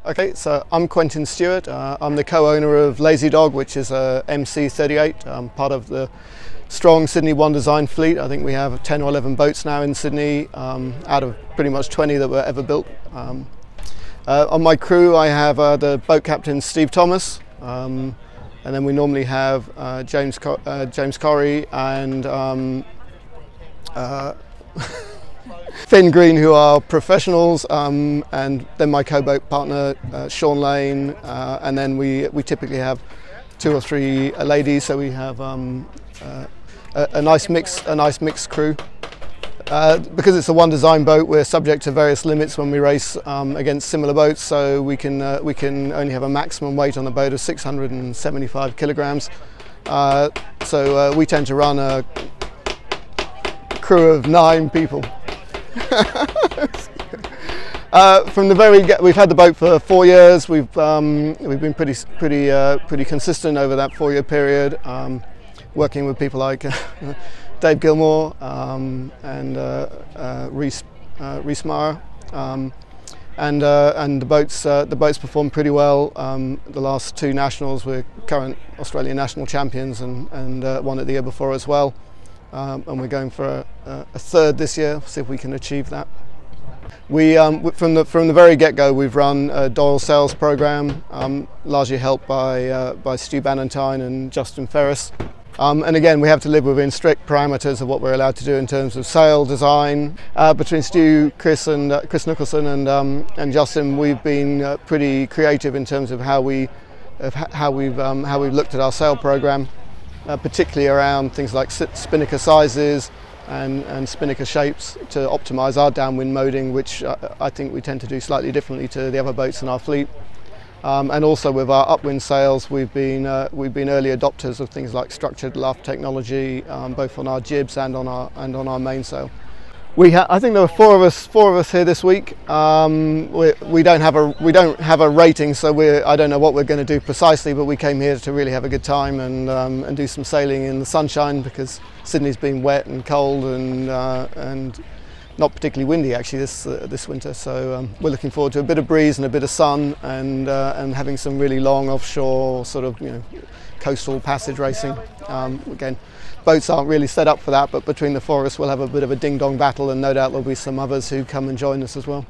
Okay, so I'm Quentin Stewart. I'm the co-owner of Lazy Dog, which is a MC38, part of the strong Sydney One Design fleet. I think we have 10 or 11 boats now in Sydney, out of pretty much 20 that were ever built. On my crew I have the boat captain Steve Thomas, and then we normally have James Corrie and Finn Green, who are professionals, and then my co-boat partner Sean Lane, and then we typically have 2 or 3 ladies, so we have a nice mixed crew. Because it's a one design boat, we're subject to various limits when we race against similar boats, so we can only have a maximum weight on the boat of 675 kilograms. So we tend to run a crew of 9 people. From the very we've had the boat for 4 years. We've been pretty consistent over that 4-year period, working with people like Dave Gilmour and Reese Mara, and the boats perform pretty well. The last 2 nationals, we're current Australian national champions, and one at the year before as well. And we're going for a 3rd this year. See if we can achieve that. We from the very get-go, we've run a Doyle Sails program, largely helped by Stu Bannatyne and Ferris. And again, we have to live within strict parameters of what we're allowed to do in terms of sail design. Between Stu, Chris Nicholson and Justin, we've been pretty creative in terms of how we've looked at our sail program. Particularly around things like spinnaker sizes and spinnaker shapes to optimise our downwind moding, which I think we tend to do slightly differently to the other boats in our fleet. And also with our upwind sails, we've been early adopters of things like structured luff technology, both on our jibs and on our mainsail. I think there were 4 of us here this week. We don't have a rating, so I don't know what we're going to do precisely, but we came here to really have a good time and do some sailing in the sunshine, because Sydney's been wet and cold and not particularly windy actually this winter. So we're looking forward to a bit of breeze and a bit of sun, and having some really long offshore sort of coastal passage racing. Again, boats aren't really set up for that, but between the 4 of us we'll have a bit of a ding-dong battle, and no doubt there'll be some others who come and join us as well.